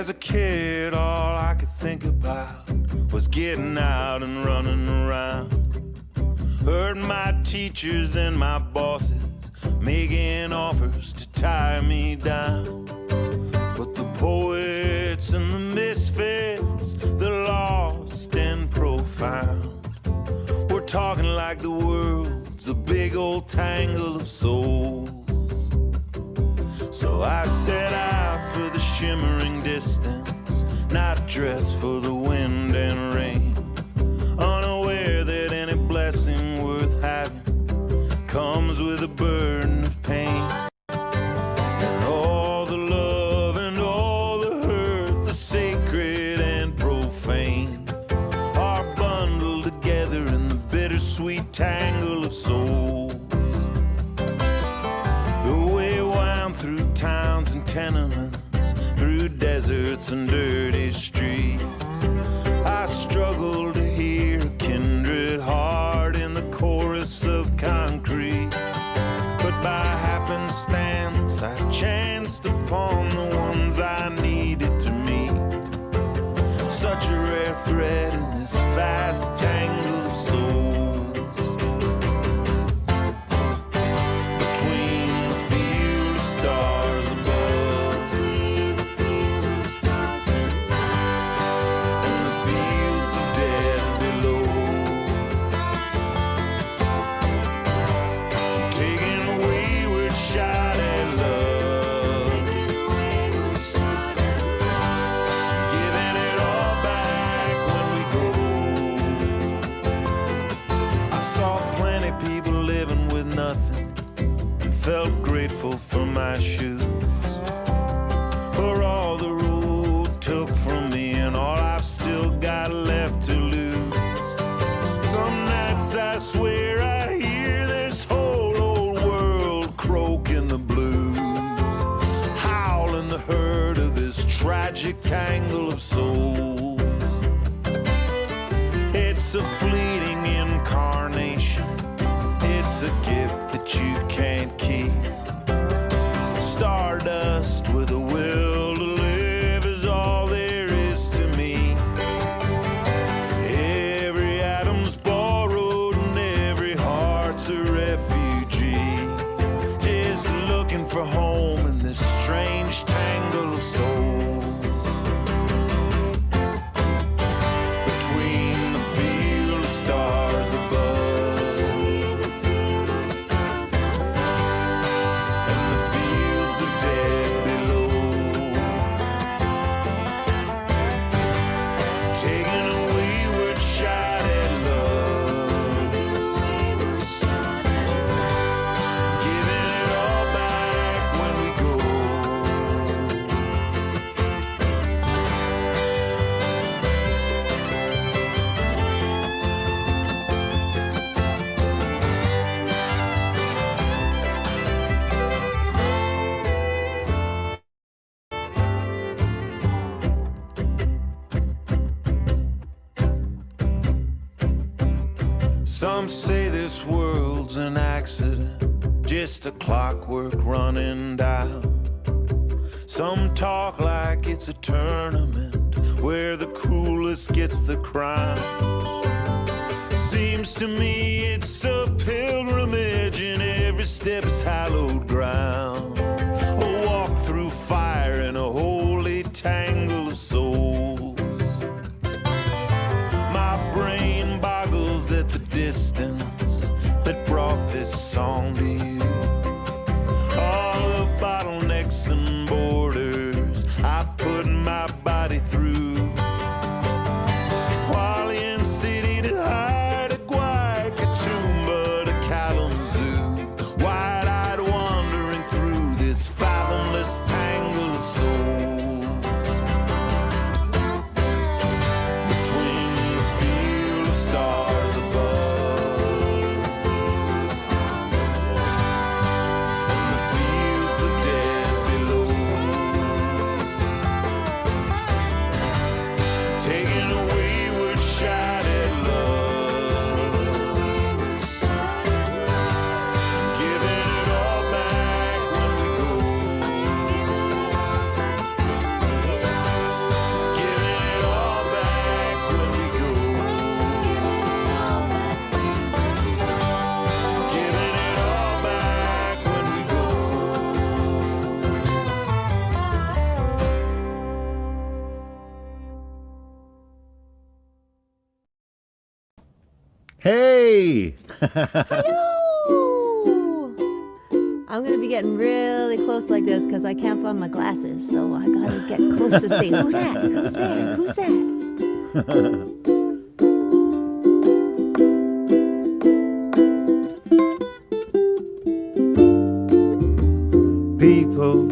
As a kid, all I could think about was getting out and running around. Heard my teachers and my bosses making offers to tie me down. But the poets and the misfits, the lost and profound, we're talking like the world's a big old tangle of souls. So I set out for the shimmering distance, not dressed for the wind and rain, unaware that any blessing worth having comes with a burden of pain. And all the love and all the hurt, the sacred and profane, are bundled together in the bittersweet tangle of souls. The way wound through towns and tenements, through deserts and dirty streets, I struggle to hear a kindred heart in the chorus of concrete. But by happenstance I chanced upon the ones I needed to meet. Such a rare thread in this vast tangle of souls. Between the field of stars above, between the field of stars above, and the fields of dead below, taking a wayward shot at love, giving it all back when we go. I saw plenty people living with nothing and felt grateful for my shoes, for all the road took from me and all I've still got left to lose. Some nights I swear I hear this whole old world croaking the blues, howling the hurt of this tragic tangle of souls. It's a fleeting incarnation, it's a gift that you can't keep. Stardust with a will to live is all there is to me. Every atom's borrowed and every heart's a refugee, just looking for home in this strange tangle of souls. Between the field of stars above, and the fields of dead below, taking a wayward shot at love, giving it all back when we go. Some say this world's an accident, just a clockwork running down. Some talk like it's a tournament where the coolest gets the crown. Seems to me it's a pilgrimage and every step's hallowed ground. A walk through fire in a holy tangle of souls. My brain boggles at the distance that brought this song to you. All the bottlenecks and borders I put my body through. Hualien City to Haida Gwaii, Katoomba to Kalamazoo, wide-eyed one Hey! Hello! I'm going to be getting really close like this because I can't find my glasses. So I got to get close to see who's that? Who's there? Who's that? People,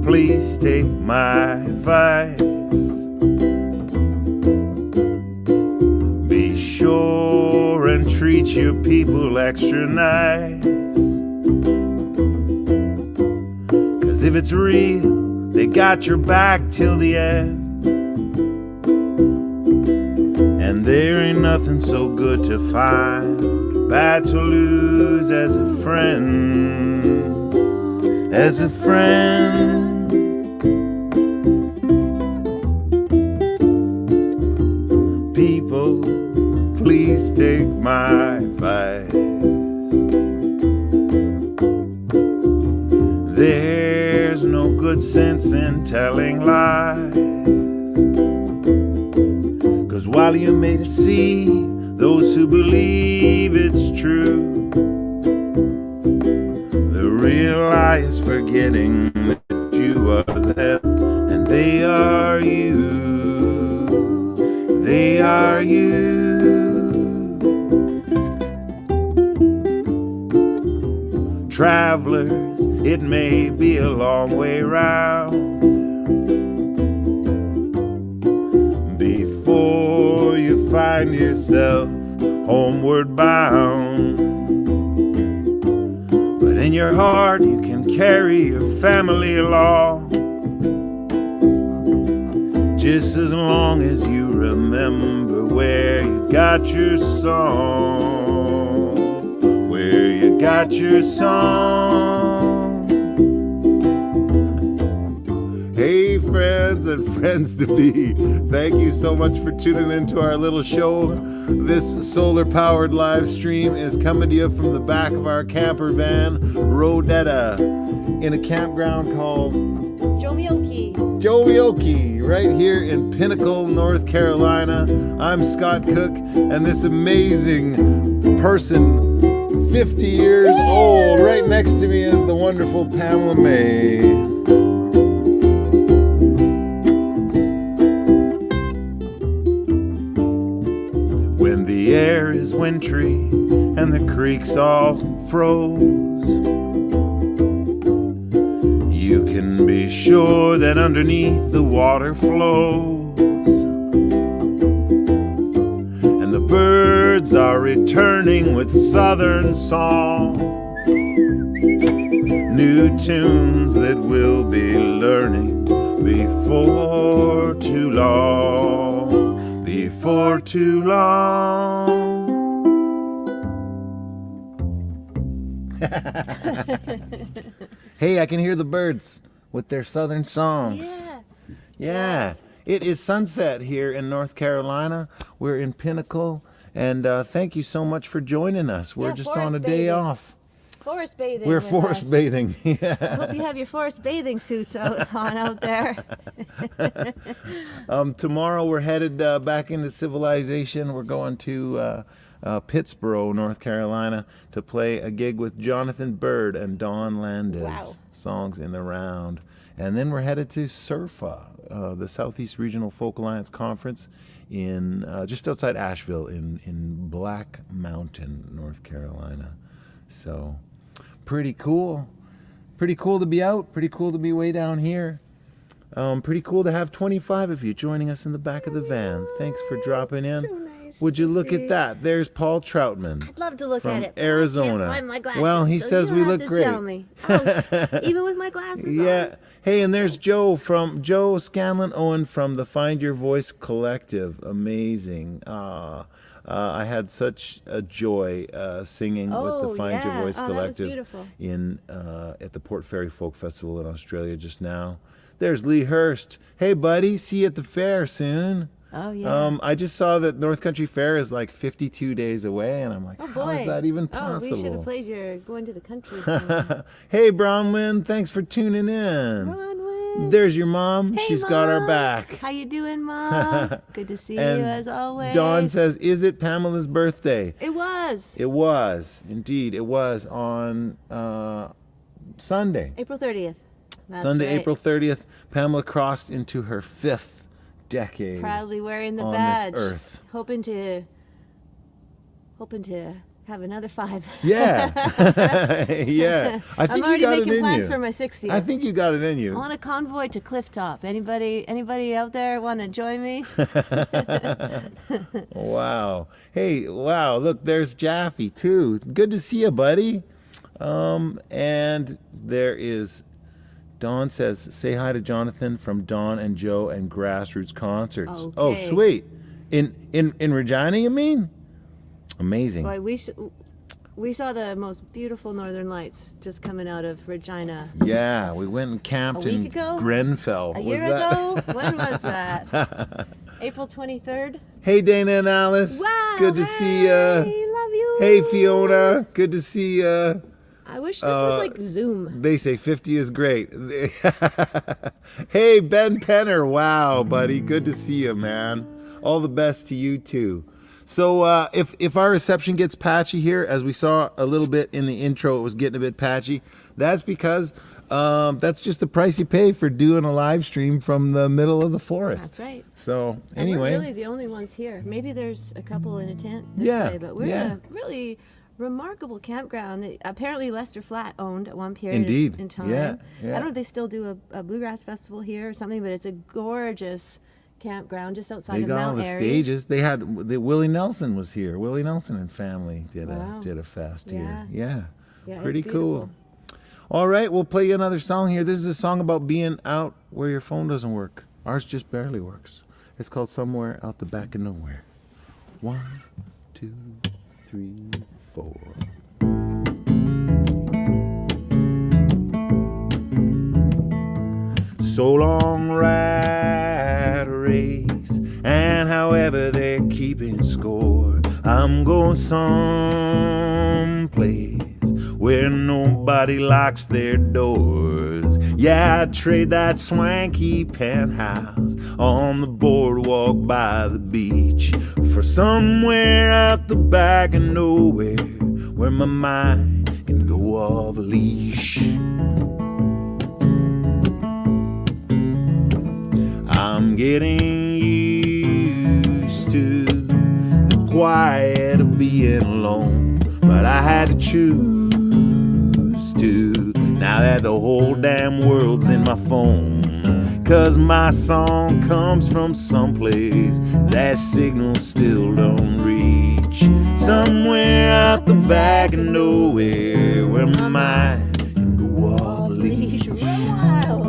please take my advice. Be sure and treat your people extra nice. 'Cause if it's real, they got your back till the end. And there ain't nothing so good to find, bad to lose as a friend, as a friend. People, please take my advice. There's no good sense in telling lies. 'Cause while you may deceive those who believe it's true, the real lie is forgetting that you are them and they are you. They are you. Travelers, it may be a long way round before you find yourself homeward bound. But in your heart, you can carry your family along, just as long as you remember where you got your song, where you got your song. Hey friends and friends to be, thank you so much for tuning into our little show. This solar powered live stream is coming to you from the back of our camper van, Roadetta, in a campground called Jomioki, right here in Pinnacle, North Carolina. I'm Scott Cook, and this amazing person, 50 years old, right next to me is the wonderful Pamela May. When the air is wintry and the creeks all froze, you can be sure that underneath the water flows, and the birds are returning with southern songs, new tunes that we'll be learning before too long, before too long. Hey, I can hear the birds with their southern songs. Yeah. It is sunset here in North Carolina. We're in Pinnacle, and thank you so much for joining us. We're just on a day off. Forest bathing. We're forest bathing. Yeah. I hope you have your forest bathing suits on out there. Tomorrow we're headed back into civilization. We're going to Pittsboro, North Carolina, to play a gig with Jonathan Bird and Dawn Landis. Wow. Songs in the round. And then we're headed to SURFA, the Southeast Regional Folk Alliance Conference in just outside Asheville in Black Mountain, North Carolina. So pretty cool. Pretty cool to be out. Pretty cool to be way down here. Pretty cool to have 25 of you joining us in the back of the van. Thanks for dropping in. So nice. Would you look at that? There's Paul Troutman. I'd love to look from at it. Arizona. I can't find my glasses, Well, he so says you we have look to great. Tell me. Oh, even with my glasses on. Yeah. Hey, and there's Joe Scanlon Owen from the Find Your Voice Collective. Amazing. I had such a joy singing with the Find Your Voice Collective in at the Port Fairy Folk Festival in Australia just now. There's Lee Hurst. Hey, buddy, see you at the fair soon. Oh, yeah. I just saw that North Country Fair is like 52 days away, and I'm like, how is that even possible? Oh, we should have played your Going to the Country song. Hey, Bronwyn, thanks for tuning in. Bronwyn. There's your mom. Hey, She's got our Mom. back. How you doing, Mom? Good to see you And as always. Dawn says, is it Pamela's birthday? It was. It was. Indeed, it was on Sunday. April 30th. That's Sunday, right. April 30th. Pamela crossed into her 5th decade Proudly wearing the on badge. this earth. Hoping to have another 5. Yeah. Yeah. I think I'm already you got making it in plans you. for my 60th. I think you got it in I you. want a convoy to Clifftop. Anybody out there want to join me? Wow. Hey, wow. Look, there's Jaffe too. Good to see you, buddy. And there is Dawn says, say hi to Jonathan from Dawn and Joe and Grassroots Concerts. Okay. Oh, sweet. In Regina, you mean? Amazing. Boy, we saw the most beautiful northern lights just coming out of Regina. Yeah, we went and camped A week in ago? Grenfell. A Was year that- ago? When was that? April 23rd? Hey, Dana and Alice. Wow. Good to see Hey, you. love you. Hey, Fiona. Good to see you. I wish this was like Zoom. They say 50 is great. Hey, Ben Penner. Wow, buddy. Good to see you, man. All the best to you, too. So if our reception gets patchy here, as we saw a little bit in the intro, it was getting a bit patchy. That's because that's just the price you pay for doing a live stream from the middle of the forest. That's right. So And anyway. we're really the only ones here. Maybe there's a couple in a tent this Yeah, way, but we're yeah. a really remarkable campground that apparently Lester Flatt owned at one period Indeed. in time. Yeah, I yeah. don't know if they still do a bluegrass festival here or something, but it's a gorgeous campground just outside They of got all Mount the Airy. stages. They had Willie Nelson was here. Willie Nelson and family did Wow. a fest Yeah. here. Yeah. Yeah, it's Pretty cool. beautiful. All right, we'll play you another song here. This is a song about being out where your phone doesn't work. Ours just barely works. It's called Somewhere Out the Back of Nowhere. 1, 2, 3, 4. So long, rat race, and however they're keeping score, I'm going someplace where nobody locks their doors. Yeah, I'd trade that swanky penthouse on the boardwalk by the beach for somewhere out the back of nowhere where my mind can go off leash. I'm getting used to the quiet of being alone, but I had to choose to, now that the whole damn world's in my phone. 'Cause my song comes from someplace that signal still don't reach. Somewhere out the back of nowhere where my mind can go off leash. Run wild.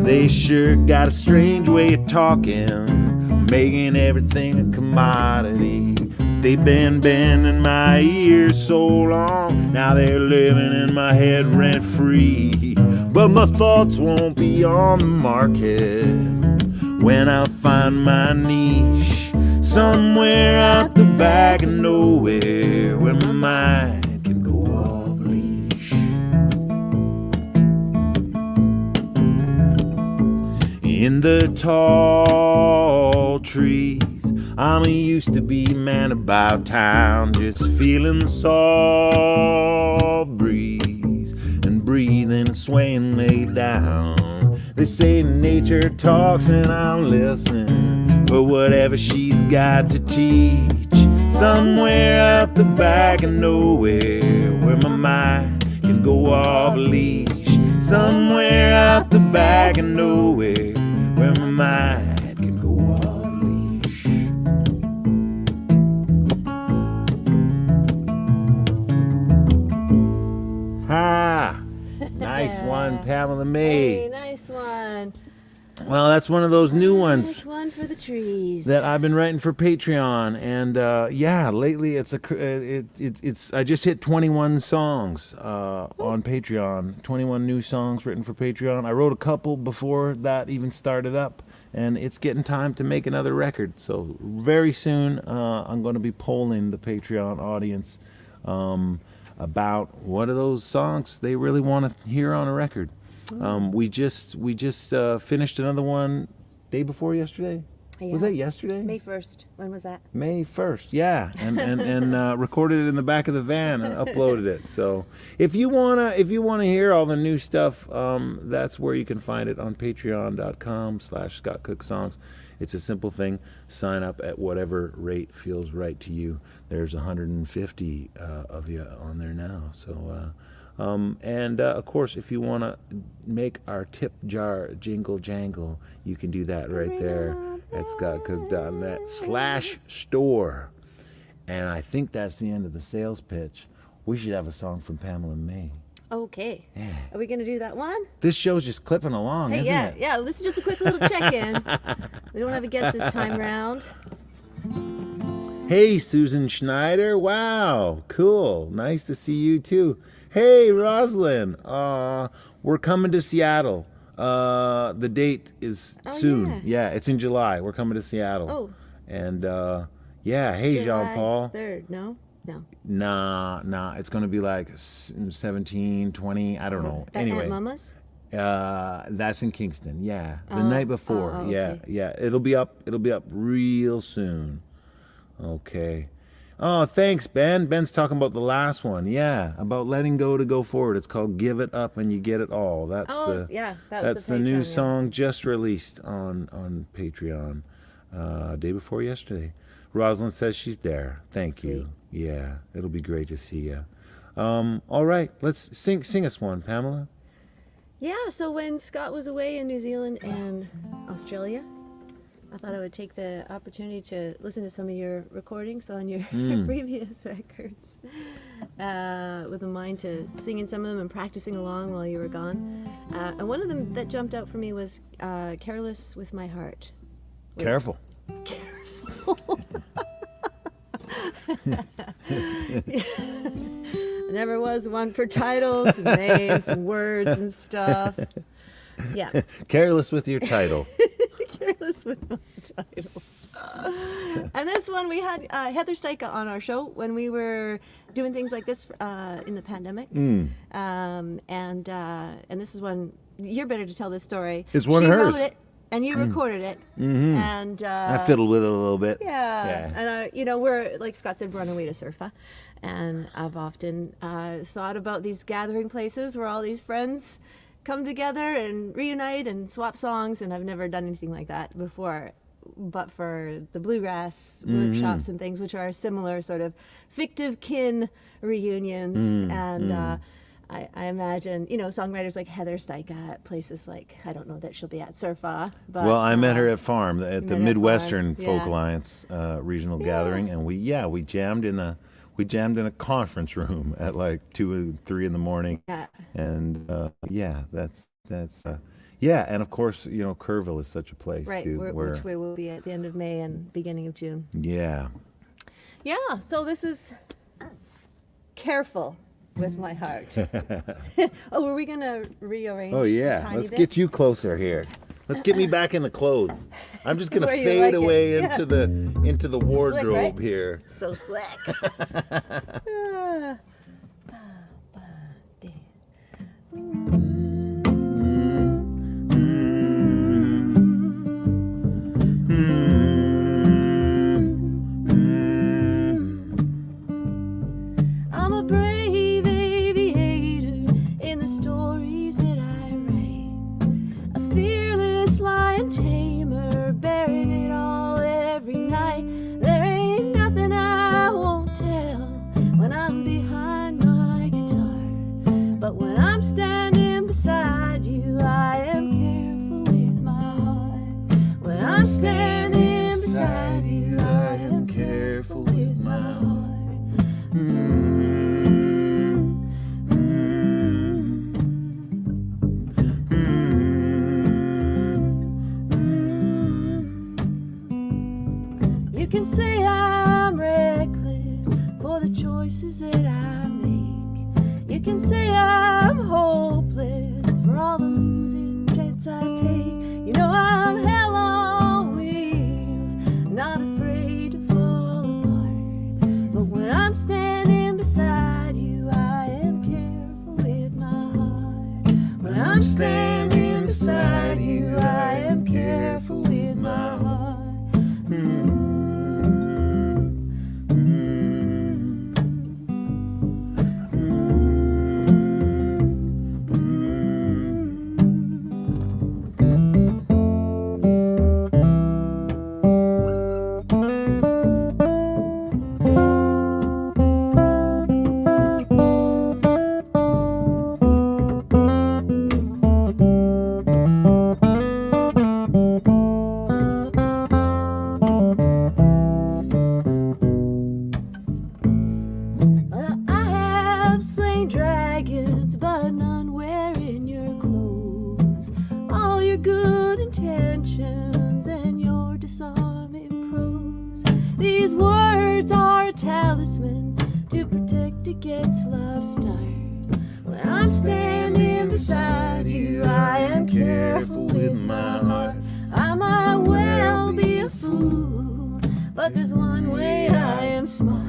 They sure got a strange way of talking, making everything a commodity. They've been bending my ears so long, now they're living in my head rent free. But my thoughts won't be on the market when I find my niche. Somewhere out the back of nowhere where my mind can go off leash. In the tall trees, I'm a used to be man about town, just feeling the soft breeze and breathing and swaying lay down. They say nature talks and I'll listen for whatever she's got to teach. Somewhere out the back of nowhere where my mind can go off leash. Somewhere out the back of nowhere where my mind can go off leash. Ha! Nice one, Pamela Hey, May. nice one. Well, that's one of those new ones Nice one for the trees. that I've been writing for Patreon, and yeah, lately it's I just hit 21 songs on Patreon. 21 new songs written for Patreon. I wrote a couple before that even started up, and it's getting time to make another record. So very soon, I'm going to be polling the Patreon audience about what are those songs they really want to hear on a record. We just finished another one day before yesterday. Yeah. Was that yesterday? May 1st. When was that? May 1st, yeah, and recorded it in the back of the van and uploaded it. So if you wanna hear all the new stuff, that's where you can find it on patreon.com/ScottCookSongs. It's a simple thing. Sign up at whatever rate feels right to you. There's 150 of you on there now. So and of course, if you want to make our tip jar jingle jangle, you can do that right there at scottcook.net/store. And I think that's the end of the sales pitch. We should have a song from Pamela and May. Okay. Yeah. Are we going to do that one? This show's just clipping along, isn't it? Yeah. This is just a quick little check-in. We don't have a guest this time round. Hey, Susan Schneider. Wow, cool. Nice to see you too. Hey, Roslyn. We're coming to Seattle. The date is soon. Yeah, it's in July. We're coming to Seattle. Oh. And yeah, hey, July Jean-Paul. 3rd, no? Nah. It's going to be like 17, 20, I don't know. That Anyway. Aunt Mama's? That's in Kingston. Yeah, the night before. Okay. Yeah. It'll be up real soon. Okay. Oh, thanks, Ben. Ben's talking about the last one. Yeah, about letting go to go forward. It's called "Give It Up and You Get It All." That's the new Patreon, song just released on Patreon, day before yesterday. Rosalind says she's there. Thank you. Yeah, it'll be great to see you. All right, let's sing us one, Pamela. Yeah, so when Scott was away in New Zealand and Australia, I thought I would take the opportunity to listen to some of your recordings on your previous records with a mind to singing some of them and practicing along while you were gone. And one of them that jumped out for me was Careless with My Heart. Careful. I never was one for titles and names and words and stuff. Yeah. Careless with your title. Careless with my title. And this one we had Heather Steika on our show when we were doing things like this in the pandemic. And this is one, you're better to tell this story. It's one she of hers. Wrote it, and you recorded it. And I fiddled with it a little bit. Yeah. And we're, like Scott said, we're on our way to Surfa. And I've often thought about these gathering places where all these friends come together and reunite and swap songs, and I've never done anything like that before, but for the bluegrass workshops and things, which are similar sort of fictive kin reunions. And I imagine, songwriters like Heather Steika at places like, I don't know that she'll be at Surfa, but well, I met her at Farm, at the Midwestern Farm. Folk Alliance regional gathering, and we jammed in a conference room at like 2 or 3 in the morning. Yeah. And that's and of course, Kerrville is such a place too. Which we will be at the end of May and beginning of June. Yeah. Yeah, so this is Careful with My Heart. Oh, were we going to rearrange? Oh yeah, let's get you closer here. Let's get me back in the clothes. I'm just gonna fade away into the wardrobe slick, right? here. So slick. I'm a brave aviator in the stories that I write. A fearless lion tamer, bearing it all every night. There ain't nothing I won't tell when I'm behind my guitar. But when I'm standing beside you, I am careful with my heart. When I'm standing beside you, I am careful with my heart. You can say I'm reckless for the choices that I make. You can say I'm hopeless for all the losing chance I take. I'm hell on wheels, not afraid to fall apart. But when I'm standing beside you, I am careful with my heart. When I'm standing talisman to protect against love's start. When I'm standing beside you, I am careful with my heart. I might well be a fool, but there's one way I am smart.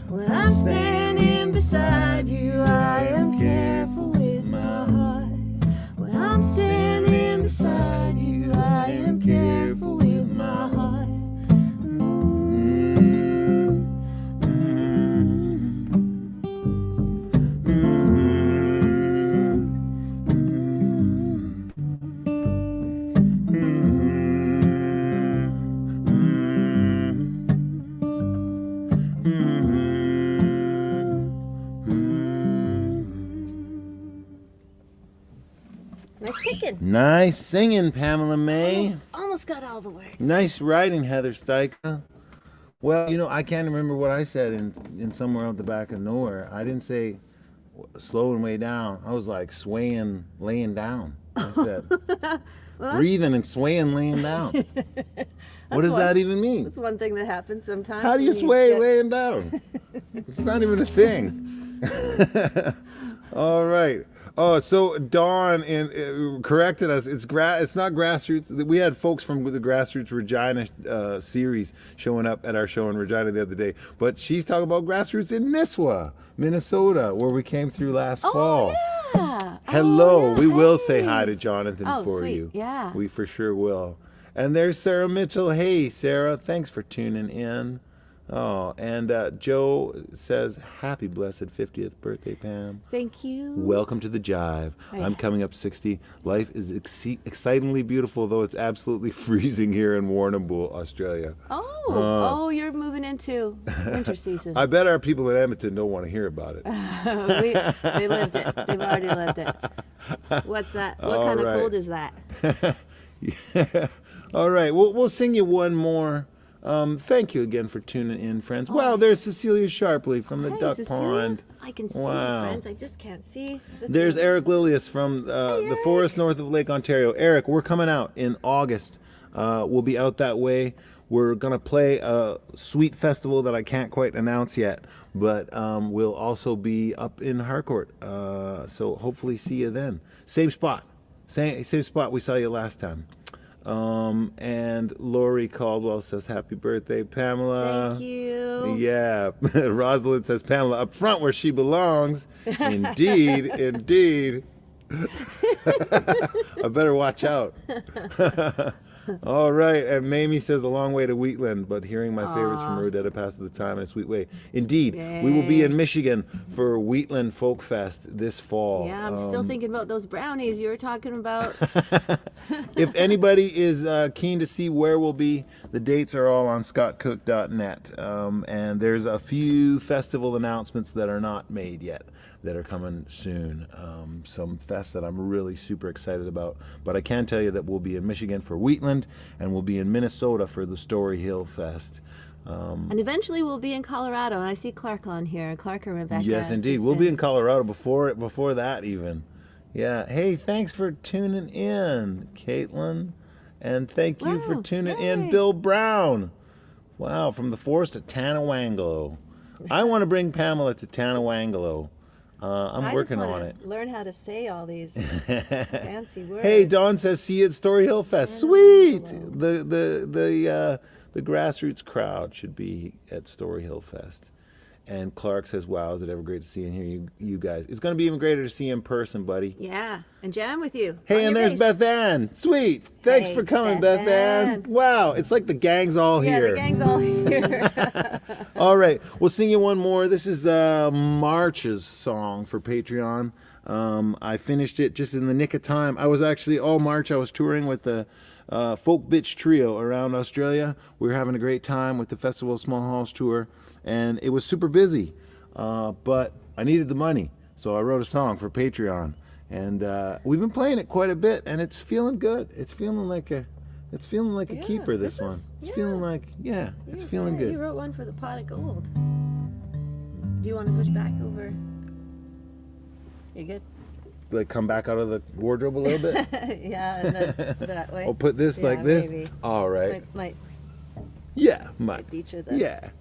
When I'm standing beside you, I am careful with my heart. When I'm standing beside you, I am careful with my heart. Nice picking. Nice singing, Pamela May. Almost got all the words. Nice writing, Heather Steica. Well, you know, I can't remember what I said in Somewhere Out the Back of Nowhere. I didn't say slow and way down. I was like swaying, laying down. I said breathing and swaying, laying down. What does that even mean? That's one thing that happens sometimes. How do you sway laying down? It's not even a thing. All right. Oh, so Dawn corrected us. It's not grassroots. We had folks from the Grassroots Regina series showing up at our show in Regina the other day. But she's talking about grassroots in Nisswa, Minnesota, where we came through last fall. Yeah. Hello. Oh, We will hey. say hi to Jonathan for sweet. you. Yeah. We for sure will. And there's Sarah Mitchell. Hey, Sarah. Thanks for tuning in. Oh, and Joe says, happy blessed 50th birthday, Pam. Thank you. Welcome to the Jive. I'm coming up 60. Life is excitingly beautiful, though it's absolutely freezing here in Warrnambool, Australia. Oh, you're moving into winter season. I bet our people in Edmonton don't want to hear about it. They lived it. They've already lived it. What's that? What kind of cold is that? Yeah. All right. We'll sing you one more. Thank you again for tuning in, friends. Wow, there's Cecilia Sharpley from the Duck Cecilia. Pond. I can see Wow. you, friends. I just can't see. There's Eric Lilius from the forest north of Lake Ontario. Eric, we're coming out in August. We'll be out that way. We're going to play a sweet festival that I can't quite announce yet, but we'll also be up in Harcourt. So hopefully see you then. Same spot. Same spot we saw you last time. And Lori Caldwell says, happy birthday, Pamela. Thank you. Yeah. Rosalind says, Pamela up front where she belongs. Indeed, indeed. I better watch out. All right. And Mamie says, a long way to Wheatland, but hearing my favorites from Roadetta passes the time in a sweet way. Indeed. Yay. We will be in Michigan for Wheatland Folk Fest this fall. Yeah, I'm still thinking about those brownies you were talking about. If anybody is keen to see where we'll be, the dates are all on scottcook.net. And there's a few festival announcements that are not made yet that are coming soon. Some fests that I'm really super excited about. But I can tell you that we'll be in Michigan for Wheatland, and we'll be in Minnesota for the Story Hill Fest. And eventually we'll be in Colorado, and I see Clark on here. Clark and Rebecca. Yes, indeed. We'll be in Colorado before that even. Yeah. Hey, thanks for tuning in, Caitlin. And thank you for tuning in, Bill Brown. Wow, from the forest at Tanawangalo. I want to bring Pamela to Tanawangalo. I'm working on it. Learn how to say all these fancy words. Hey, Dawn says, see you at Story Hill Fest. Sweet! The grassroots crowd should be at Story Hill Fest. And Clark says, wow, is it ever great to see and hear you guys. It's going to be even greater to see you in person, buddy. Yeah, and jam with you. Hey, and there's bass. Beth Ann. Sweet. Thanks for coming, Beth Ann. Wow, it's like the gang's all here. Yeah, the gang's all here. All right, we'll sing you one more. This is March's song for Patreon. I finished it just in the nick of time. I was actually, all March, I was touring with the Folk Bitch Trio around Australia. We were having a great time with the Festival of Small Halls tour, and it was super busy. But I needed the money, so I wrote a song for Patreon. And we've been playing it quite a bit, and it's feeling good. It's feeling like a keeper, this one. It's feeling like, it's feeling good. You wrote one for the Pot of Gold. Do you want to switch back over? You good? Like come back out of the wardrobe a little bit? Yeah, and then that way. I'll put this like this? Maybe. All right. Might Yeah, might. feature the... Yeah.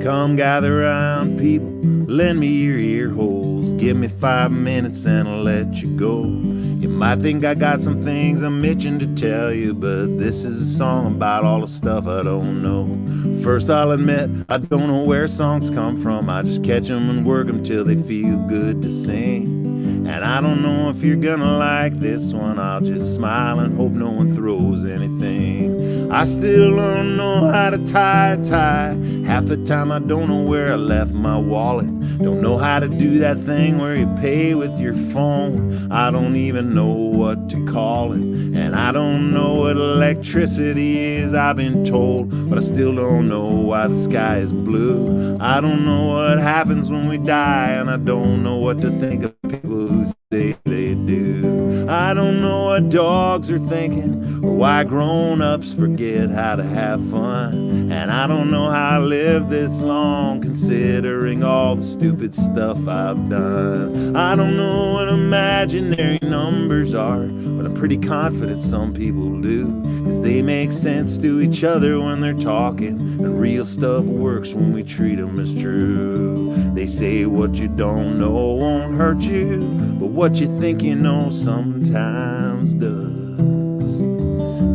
Come gather round, people, lend me your ear holes. Give me 5 minutes and I'll let you go. You might think I got some things I'm itching to tell you, but this is a song about all the stuff I don't know. First I'll admit, I don't know where songs come from. I just catch them and work them till they feel good to sing. And I don't know if you're gonna like this one. I'll just smile and hope no one throws anything. I still don't know how to tie a tie. Half the time I don't know where I left my wallet. Don't know how to do that thing where you pay with your phone. I don't even know what to call it. And I don't know what electricity is, I've been told. But I still don't know why the sky is blue. I don't know what happens when we die. And I don't know what to think of people who say they do. I don't know what dogs are thinking, or why grown-ups forget how to have fun. And I don't know how I lived this long, considering all the stupid stuff I've done. I don't know what imaginary numbers are, but I'm pretty confident some people do, 'cause they make sense to each other when they're talking, and real stuff works when we treat them as true. They say what you don't know won't hurt you, but what you think you know sometimes does.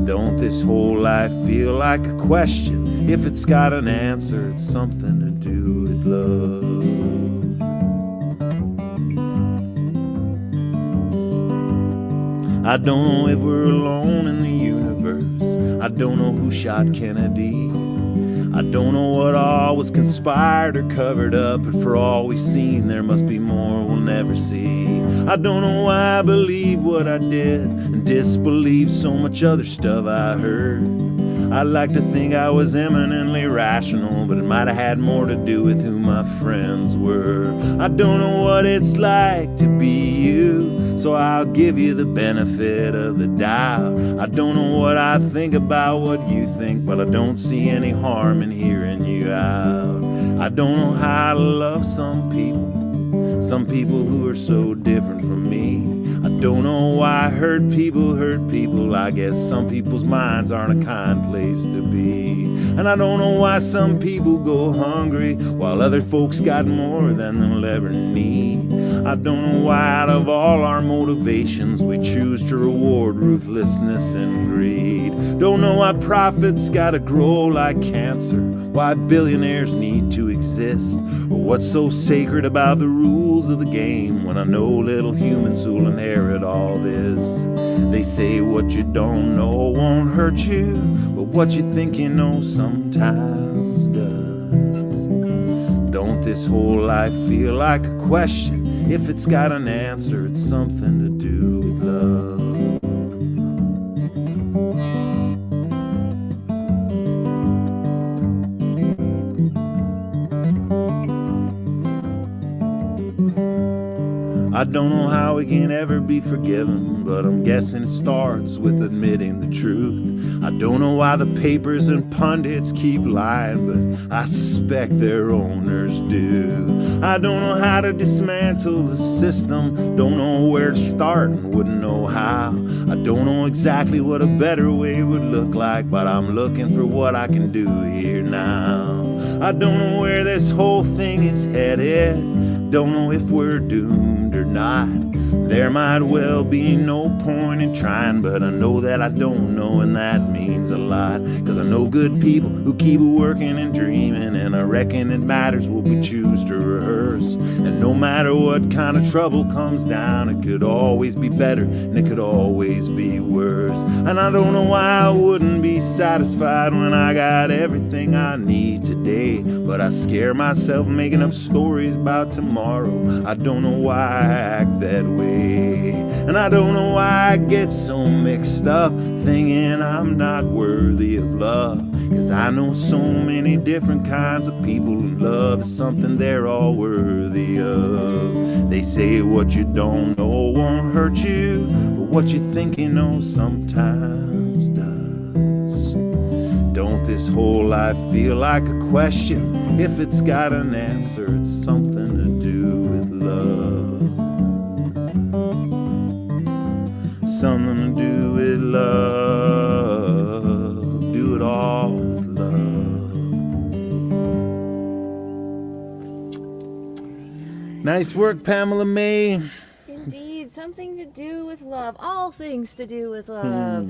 Don't this whole life feel like a question? If it's got an answer, it's something to do with love. I don't know if we're alone in the universe. I don't know who shot Kennedy. I don't know what all was conspired or covered up, but for all we've seen, there must be more we'll never see. I don't know why I believe what I did and disbelieve so much other stuff I heard. I like to think I was eminently rational, but it might have had more to do with who my friends were. I don't know what it's like to be you, so I'll give you the benefit of the doubt. I don't know what I think about what you think, but I don't see any harm in hearing you out. I don't know how to love some people who are so different from me. I don't know why hurt people. I guess some people's minds aren't a kind place to be. And I don't know why some people go hungry while other folks got more than they'll ever need. I don't know why out of all our motivations we choose to reward ruthlessness and greed. Don't know why profits gotta grow like cancer, why billionaires need to exist, or what's so sacred about the rules of the game when I know little humans who'll inherit all this. They say what you don't know won't hurt you, but what you think you know sometimes does. Don't this whole life feel like a question? If it's got an answer, it's something to do with love. I don't know how we can ever be forgiven, but I'm guessing it starts with admitting the truth. I don't know why the papers and pundits keep lying, but I suspect their owners do. I don't know how to dismantle the system, don't know where to start and wouldn't know how. I don't know exactly what a better way would look like, but I'm looking for what I can do here now. I don't know where this whole thing is headed, don't know if we're doomed or not. There might well be no point in trying, but I know that I don't know, and that means a lot. 'Cause I know good people who keep working and dreaming, and I reckon it matters what we choose to rehearse. And no matter what kind of trouble comes down, it could always be better, and it could always be worse. And I don't know why I wouldn't be satisfied when I got everything I need today, but I scare myself making up stories about tomorrow. I don't know why I act that way. And I don't know why I get so mixed up, thinking I'm not worthy of love. 'Cause I know so many different kinds of people, and love is something they're all worthy of. They say what you don't know won't hurt you, but what you think you know sometimes does. Don't this whole life feel like a question? If it's got an answer, it's something to do with with love. Something to do with love. Do it all with love. Nice work, Pamela May. Indeed, something to do with love. All things to do with love.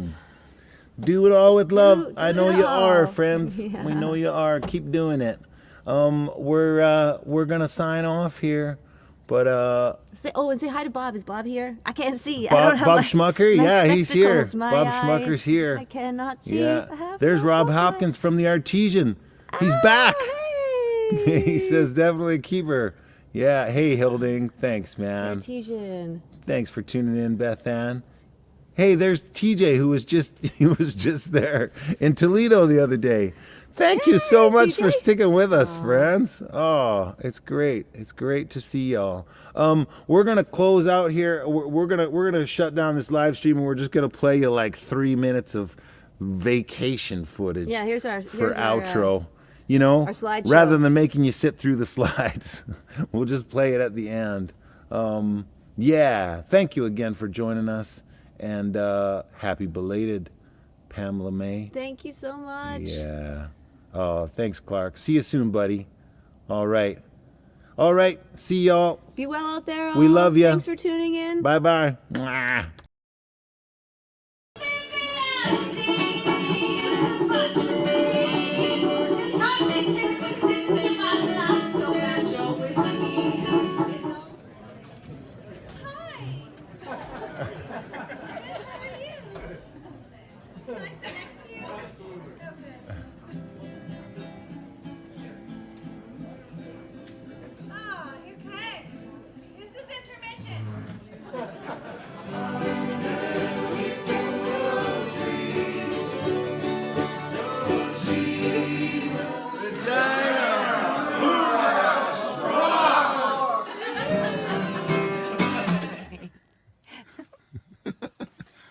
Do it all with love. Do I know it you are, all. friends. Yeah. We know you are. Keep doing it. We're gonna sign off here, but And say hi to Bob. Is Bob here? I can't see. I Bob, don't have Bob my, Schmucker. my Yeah, he's here. spectacles. My Bob eyes, Schmucker's here. I cannot see. Yeah. I have There's no Rob focus. Hopkins from the Artesian. He's back. Hey. He says definitely keep her. Yeah. Hey, Hilding. Thanks, man. Artesian. Thanks for tuning in, Beth Ann. Hey, there's TJ who was just there in Toledo the other day. Thank you so Yeah, much for TJ. sticking with us, friends. Oh, it's great. It's great to see y'all. We're gonna close out here. We're gonna shut down this live stream, and we're just gonna play you like 3 minutes of vacation footage. Yeah, here's our outro. You know, our slideshow. rather than making you sit through the slides, we'll just play it at the end. Yeah, thank you again for joining us, and happy belated Pamela May. Thank you so much. Yeah. Oh, thanks, Clark. See you soon, buddy. All right. See y'all. Be well out there. We all. love ya. Thanks for tuning in. Bye-bye. Okay. This is intermission.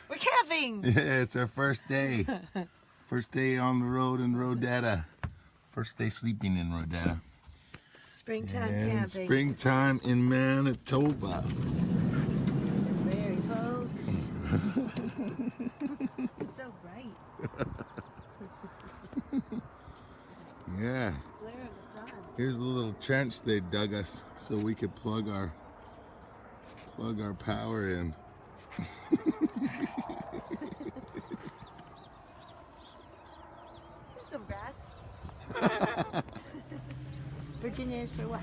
We're camping. Yeah, it's our first day. First day on the road in Roadetta. First day sleeping in Roadetta. Springtime And camping. springtime in Manitoba. Very folks. It's so bright. Yeah. Glare of the sun. Here's the little trench they dug us so we could plug our power in. There's some grass. Virginia is for what?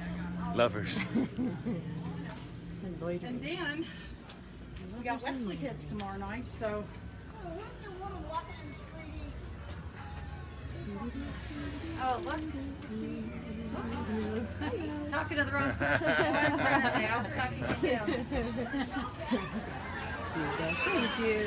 Lovers. And loitering. And then we got Wesley kids tomorrow night, so. Oh, look. Oops. Talking to the wrong person. I was talking to him. Thank you.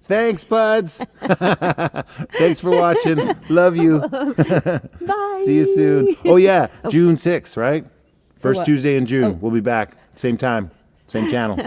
Thanks, buds. Thanks for watching. Love you. Bye. See you soon. Oh, yeah. June 6th, right? First what? Tuesday in June. We'll be back. Same time, same channel.